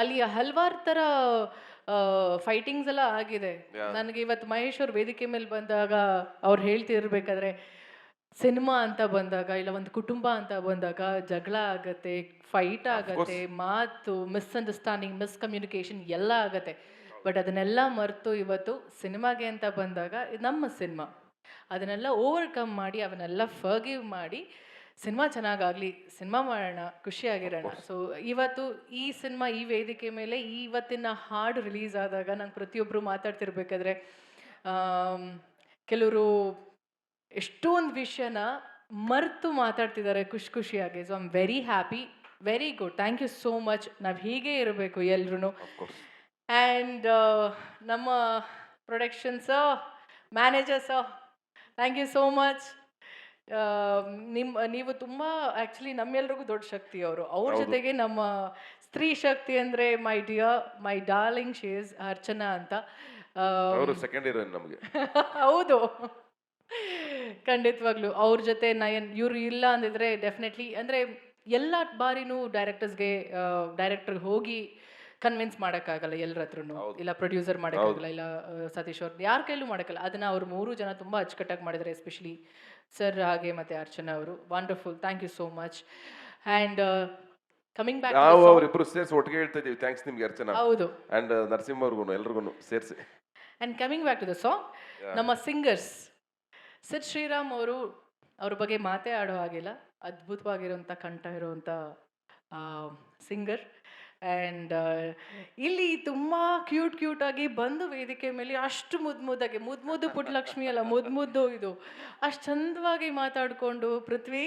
ಅಲ್ಲಿ ಹಲವಾರು ಥರ ಫೈಟಿಂಗ್ಸ್ ಎಲ್ಲ ಆಗಿದೆ. Yeah. ನನಗೆ ಇವತ್ತು ಮಹೇಶ್ ಅವ್ರು ವೇದಿಕೆ ಮೇಲೆ ಬಂದಾಗ ಅವ್ರು ಹೇಳ್ತಿರ್ಬೇಕಾದ್ರೆ, ಸಿನಿಮಾ ಅಂತ ಬಂದಾಗ, ಇಲ್ಲ ಒಂದು ಕುಟುಂಬ ಅಂತ ಬಂದಾಗ ಜಗಳ ಆಗತ್ತೆ, ಫೈಟ್ Of course. ಆಗತ್ತೆ, ಮಾತು, ಮಿಸ್ಅಂಡರ್ಸ್ಟ್ಯಾಂಡಿಂಗ್, ಮಿಸ್ಕಮ್ಯುನಿಕೇಷನ್ ಎಲ್ಲ ಆಗತ್ತೆ. ಬಟ್ ಅದನ್ನೆಲ್ಲ ಮರೆತು ಇವತ್ತು ಸಿನಿಮಾಗೆ ಅಂತ ಬಂದಾಗ ಇದು ನಮ್ಮ ಸಿನಿಮಾ. ಅದನ್ನೆಲ್ಲ ಓವರ್‌ಕಮ್ ಮಾಡಿ, ಅವನ್ನೆಲ್ಲ ಫರ್ಗಿವ್ ಮಾಡಿ, ಸಿನಿಮಾ ಚೆನ್ನಾಗಾಗಲಿ, ಸಿನಿಮಾ ಮಾಡೋಣ, ಖುಷಿಯಾಗಿರೋಣ. ಸೊ ಇವತ್ತು ಈ ಸಿನಿಮಾ ಈ ವೇದಿಕೆ ಮೇಲೆ ಇವತ್ತಿನ ಹಾಡು ರಿಲೀಸ್ ಆದಾಗ ನಂಗೆ ಪ್ರತಿಯೊಬ್ಬರು ಮಾತಾಡ್ತಿರ್ಬೇಕಾದ್ರೆ ಕೆಲವರು ಎಷ್ಟೊಂದು ವಿಷಯನ ಮರೆತು ಮಾತಾಡ್ತಿದ್ದಾರೆ ಖುಷಿಯಾಗಿ. So I am very happy, very good, thank you so much. ನಾವು ಹೀಗೆ ಇರಬೇಕು ಎಲ್ರೂ. ಆ್ಯಂಡ್ ನಮ್ಮ productions, managers, thank you so much. ನೀವು ತುಂಬ ಆ್ಯಕ್ಚುಲಿ ನಮ್ಮೆಲ್ರಿಗೂ ದೊಡ್ಡ ಶಕ್ತಿ ಅವರು. ಅವ್ರ ಜೊತೆಗೆ ನಮ್ಮ ಸ್ತ್ರೀ ಶಕ್ತಿ ಅಂದರೆ my dear, my darling, she is Archana ಅಂತ. ಅವರು ಸೆಕೆಂಡ್ ಹೀರೋಯಿನ್ ನಮಗೆ. ಹೌದು, ಖಂಡಿತವಾಗ್ಲೂ ಅವ್ರ ಜೊತೆ ನಯನ್ ಇವ್ರು ಇಲ್ಲ ಅಂದಿದ್ರೆ ಡೆಫಿನೆಟ್ಲಿ, ಅಂದರೆ ಎಲ್ಲ ಬಾರಿನೂ ಡೈರೆಕ್ಟರ್ಗೆ ಹೋಗಿ ಕನ್ವಿನ್ಸ್ ಮಾಡೋಕ್ಕಾಗಲ್ಲ ಎಲ್ಲರ ಹತ್ರನೂ, ಇಲ್ಲ ಪ್ರೊಡ್ಯೂಸರ್ ಮಾಡೋಕ್ಕಾಗಲ್ಲ, ಇಲ್ಲ ಸತೀಶ್ ಅವ್ರು ಯಾರ ಕೈಲೂ ಮಾಡೋಕ್ಕಲ್ಲ. ಅದನ್ನು ಅವ್ರು 3 ಜನ ತುಂಬ ಅಚ್ಚುಕಟ್ಟಾಗಿ ಮಾಡಿದ್ದಾರೆ, ಎಸ್ಪೆಷಲಿ ಸರ್ ಹಾಗೆ ಮತ್ತು ಅರ್ಚನಾ ಅವರು. Wonderful, thank you so much. And coming back, ನಾವು ಅವರಿಬ್ಬರು ಸೇರಿಸಿ ಒಟ್ಟಿಗೆ ಹೇಳ್ತಾ ಇದ್ದೀವಿ ಥ್ಯಾಂಕ್ಸ್ ನಿಮ್ಗೆ ಅರ್ಚನಾ. ಹೌದು, ಆ್ಯಂಡ್ ನರಸಿಂಹ ಅವ್ರಿಗೂ ಎಲ್ರಿಗೂ ಸೇರಿಸಿ. And coming back to the song, ನಮ್ಮ ಸಿಂಗರ್ಸ್ ಸಿದ್ ಶ್ರೀರಾಮ್ ಅವರು, ಅವ್ರ ಬಗ್ಗೆ ಮಾತೇ ಆಡೋ ಹಾಗಿಲ್ಲ. ಅದ್ಭುತವಾಗಿರೋಂಥ ಕಂಠ ಇರೋವಂಥ ಸಿಂಗರ್. ಆ್ಯಂಡ್ ಇಲ್ಲಿ ತುಂಬ ಕ್ಯೂಟಾಗಿ ಬಂದು ವೇದಿಕೆ ಮೇಲೆ ಅಷ್ಟು ಮುದ್ದಾಗಿ, ಮುದ್ದು ಪುಟ್ಟಲಕ್ಷ್ಮಿ ಅಲ್ಲ, ಮುದ್ದು ಇದು ಅಷ್ಟು ಚಂದವಾಗಿ ಮಾತಾಡಿಕೊಂಡು, ಪೃಥ್ವಿ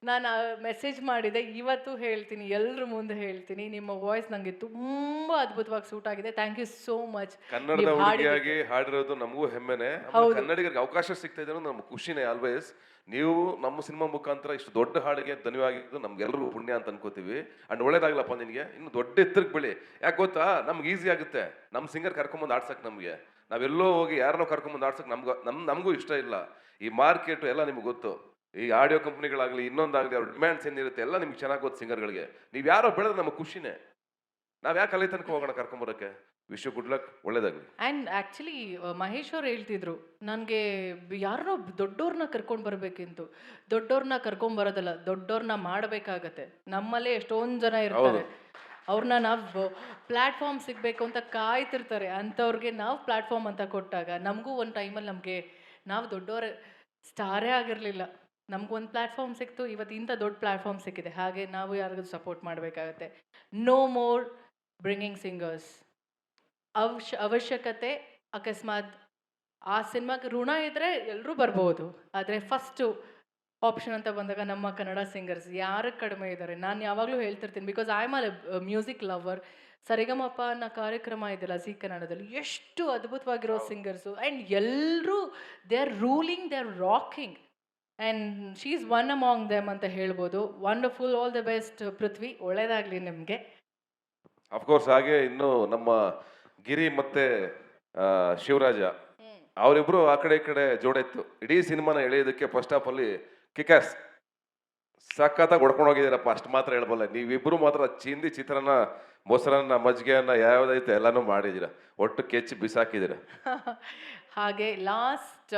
ನಾನು ಮೆಸೇಜ್ ಮಾಡಿದೆ, ಇವತ್ತು ಹೇಳ್ತೀನಿ, ಎಲ್ಲರ ಮುಂದೆ ಹೇಳ್ತೀನಿ, ನಿಮ್ಮ ವಾಯ್ಸ್ ನನಗೆ ತುಂಬ ಅದ್ಭುತವಾಗಿ ಸೂಟ್ ಆಗಿದೆ. Thank you so much. ಕನ್ನಡದ ಹುಡುಗಿಯಾಗಿ ಹಾಡಿರೋದು ನಮಗೂ ಹೆಮ್ಮೆನೆ. ಕನ್ನಡಿಗರಿಗೆ ಅವಕಾಶ ಸಿಗ್ತಾ ಇದೆ ಅನ್ನೋದು ನಮ್ಗೆ ಖುಷಿನೇ ಆಲ್ವೇಸ್. ನೀವು ನಮ್ಮ ಸಿನಿಮಾ ಮುಖಾಂತರ ಇಷ್ಟು ದೊಡ್ಡ ಹಾಡಿಗೆ ಧನ್ಯವಾಗಿದ್ದು ನಮ್ಗೆಲ್ರಿಗೂ ಪುಣ್ಯ ಅಂತ ಅನ್ಕೋತೀವಿ. ಅಂಡ್ ಒಳ್ಳೇದಾಗ್ಲಪ್ಪ ನಿನಗೆ, ಇನ್ನು ದೊಡ್ಡ ಎತ್ತರಕ್ಕೆ ಬೆಳಿ. ಯಾಕೆ ಗೊತ್ತಾ, ನಮ್ಗೆ ಈಸಿ ಆಗುತ್ತೆ ನಮ್ಮ ಸಿಂಗರ್ ಕರ್ಕೊಂಬಂದು ಆಡ್ಸಕ್ಕೆ. ನಮಗೆ ನಾವೆಲ್ಲೋ ಹೋಗಿ ಯಾರನ್ನೋ ಕರ್ಕೊಂಬಂದು ಆಡ್ಸಕ್ಕೆ ನಮಗೂ ಇಷ್ಟ ಇಲ್ಲ. ಈ ಮಾರ್ಕೆಟು ಎಲ್ಲ ನಿಮ್ಗೆ ಗೊತ್ತು. ಈ ಆಡಿಯೋ ಕಂಪ್ನಿಗಳಾಗಲಿ ಇನ್ನೊಂದಾಗಲಿ ಅವ್ರ ಡಿಮ್ಯಾಂಡ್ಸ್ ಏನಿರುತ್ತೆ ಎಲ್ಲ ನಿಮ್ಗೆ ಚೆನ್ನಾಗಿ ಗೊತ್ತು ಸಿಂಗರ್ಗಳಿಗೆ. ನೀವು ಯಾರೋ ಬೆಳೆದ್ರೆ ನಮಗೆ ಖುಷಿನೇ. ನಾವು ಯಾಕೆ ಅಲ್ಲಿ ತನಕ ಹೋಗೋಣ ಕರ್ಕೊಂಬರೋಕ್ಕೆ. ವಿಶ್ ಯು ಗುಡ್ ಲಕ್, ಒಳ್ಳೇದಾಗಲಿ. ಆ್ಯಂಡ್ ಆ್ಯಕ್ಚುಲಿ ಮಹೇಶ್ ಅವ್ರು ಹೇಳ್ತಿದ್ರು, ನನಗೆ ಯಾರನ್ನೋ ದೊಡ್ಡವ್ರನ್ನ ಕರ್ಕೊಂಡು ಬರಬೇಕಿಂತು. ದೊಡ್ಡವ್ರನ್ನ ಕರ್ಕೊಂಬರೋದಲ್ಲ, ದೊಡ್ಡವ್ರನ್ನ ಮಾಡಬೇಕಾಗತ್ತೆ. ನಮ್ಮಲ್ಲೇ ಎಷ್ಟೊಂದು ಜನ ಇರ್ತಾರೆ, ಅವ್ರನ್ನ ನಾವು ಪ್ಲ್ಯಾಟ್ಫಾರ್ಮ್ ಸಿಗಬೇಕು ಅಂತ ಕಾಯ್ತಿರ್ತಾರೆ. ಅಂಥವ್ರಿಗೆ ನಾವು ಪ್ಲ್ಯಾಟ್ಫಾರ್ಮ್ ಅಂತ ಕೊಟ್ಟಾಗ ನಮಗೂ ಒಂದು ಟೈಮಲ್ಲಿ ನಾವು ದೊಡ್ಡವ್ರ ಸ್ಟಾರೇ ಆಗಿರಲಿಲ್ಲ, ನಮಗೊಂದು ಪ್ಲ್ಯಾಟ್ಫಾರ್ಮ್ ಸಿಕ್ತು, ಇವತ್ತು ಇಂಥ ದೊಡ್ಡ ಪ್ಲ್ಯಾಟ್ಫಾರ್ಮ್ ಸಿಕ್ಕಿದೆ. ಹಾಗೆ ನಾವು ಯಾರಿಗೂ ಸಪೋರ್ಟ್ ಮಾಡಬೇಕಾಗತ್ತೆ. No more bringing singers. ಅವಶ್ಯಕತೆ ಅಕಸ್ಮಾತ್ ಆ ಸಿನಿಮಾಗೆ ಋಣ ಇದ್ದರೆ ಎಲ್ಲರೂ ಬರ್ಬೋದು, ಆದರೆ ಫಸ್ಟು ಆಪ್ಷನ್ ಅಂತ ಬಂದಾಗ ನಮ್ಮ ಕನ್ನಡ ಸಿಂಗರ್ಸ್ ಯಾರು ಕಡಿಮೆ ಇದ್ದಾರೆ. ನಾನು ಯಾವಾಗಲೂ ಹೇಳ್ತಿರ್ತೀನಿ, because I am a music lover. Sarigamapa ಅನ್ನೋ ಕಾರ್ಯಕ್ರಮ ಇದೆಯಲ್ಲ ಝೀ ಕನ್ನಡದಲ್ಲಿ, ಎಷ್ಟು ಅದ್ಭುತವಾಗಿರೋ ಸಿಂಗರ್ಸು. ಆ್ಯಂಡ್ ಎಲ್ಲರೂ they are ruling, they are rocking, and she is one among them ಅಂತ ಹೇಳ್ಬೋದು. Wonderful, all the best Prithvi, ಒಳ್ಳೇದಾಗಲಿ ನಿಮಗೆ. ಅಫ್ಕೋರ್ಸ್. ಹಾಗೆ ಇನ್ನು ನಮ್ಮ ಗಿರಿ ಮತ್ತೆ ಶಿವರಾಜ ಅವರಿಬ್ರು ಆ ಕಡೆ ಈ ಕಡೆ ಜೋಡೆತ್ತು. ಇಡೀ ಸಿನಿಮಾನ ಎಳೆಯೋದಕ್ಕೆ ಫಸ್ಟ್ ಹಾಫ್ ಅಲ್ಲಿ ಕಿಕಾಸ್ ಸಖತ್ತಾಗಿ ಹೊಡ್ಕೊಂಡು ಹೋಗಿದ್ದೀರಪ್ಪ, ಅಷ್ಟು ಮಾತ್ರ ಹೇಳ್ಬಲ್ಲ. ನೀವಿಬ್ರು ಮಾತ್ರ ಚಿಂದಿ ಚಿತ್ರಾನ್ನ, ಮೊಸರನ್ನ, ಮಜ್ಜಿಗೆಯನ್ನ ಯಾವ್ದೈತೆ ಎಲ್ಲಾನು ಮಾಡಿದ್ದೀರ, ಒಟ್ಟು ಕೆಚ್ಚಿ ಬಿಸಾಕಿದ್ದೀರ. ಹಾಗೆ last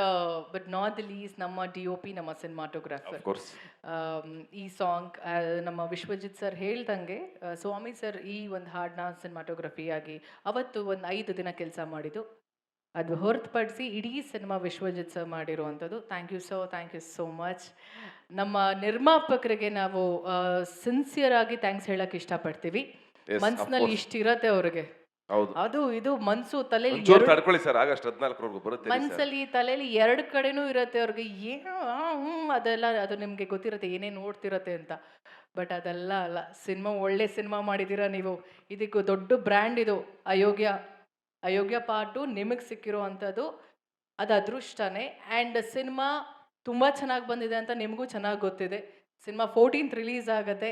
but not the least ನಮ್ಮ DOP, ನಮ್ಮ ಸಿನಿಮಾಟೋಗ್ರಾಫರ್. ಈ ಸಾಂಗ್ ನಮ್ಮ ವಿಶ್ವಜಿತ್ ಸರ್ ಹೇಳ್ದಂಗೆ, ಸ್ವಾಮಿ ಸರ್ ಈ ಒಂದು ಹಾಡನ್ನ ಸಿನಿಮಾಟೋಗ್ರಫಿಯಾಗಿ ಅವತ್ತು ಒಂದು 5 ದಿನ ಕೆಲಸ ಮಾಡಿದ್ದು. ಅದು ಹೊರತುಪಡಿಸಿ ಇಡೀ ಸಿನಿಮಾ ವಿಶ್ವಜಿತ್ ಸರ್ ಮಾಡಿರುವಂಥದ್ದು. Thank you so much. ನಮ್ಮ ನಿರ್ಮಾಪಕರಿಗೆ ನಾವು ಸಿನ್ಸಿಯರ್ ಆಗಿ ಥ್ಯಾಂಕ್ಸ್ ಹೇಳಕ್ಕೆ ಇಷ್ಟಪಡ್ತೀವಿ. ಮನ್ಸಿನಲ್ಲಿ ಇಷ್ಟಿರತ್ತೆ ಅವ್ರಿಗೆ, ಅದು ಇದು ಮನ್ಸು ತಲೆಯಲ್ಲಿ ತಡ್ಕೊಳ್ಳಿ ಸರ್, ಆಗಸ್ಟ್ 14 ಬರುತ್ತೆ. ಮನ್ಸಲ್ಲಿ ತಲೆಯಲ್ಲಿ 2 ಕಡೆನೂ ಇರತ್ತೆ ಅವ್ರಿಗೆ. ಏನೋ ಅದೆಲ್ಲ ಅದು ನಿಮಗೆ ಗೊತ್ತಿರತ್ತೆ ಏನೇನು ನೋಡ್ತಿರತ್ತೆ ಅಂತ. ಬಟ್ ಅದೆಲ್ಲ ಅಲ್ಲ, ಒಳ್ಳೆ ಸಿನಿಮಾ ಮಾಡಿದ್ದೀರಾ ನೀವು. ಇದಕ್ಕೂ ದೊಡ್ಡ ಬ್ರ್ಯಾಂಡ್ ಇದು ಅಯೋಗ್ಯ ಪಾರ್ಟು ನಿಮಗೆ ಸಿಕ್ಕಿರೋ ಅಂಥದ್ದು, ಅದು ಅದೃಷ್ಟನೇ. ಆ್ಯಂಡ್ ಸಿನಿಮಾ ತುಂಬ ಚೆನ್ನಾಗಿ ಬಂದಿದೆ ಅಂತ ನಿಮಗೂ ಚೆನ್ನಾಗಿ ಗೊತ್ತಿದೆ. ಸಿನಿಮಾ 14th ರಿಲೀಸ್ ಆಗುತ್ತೆ.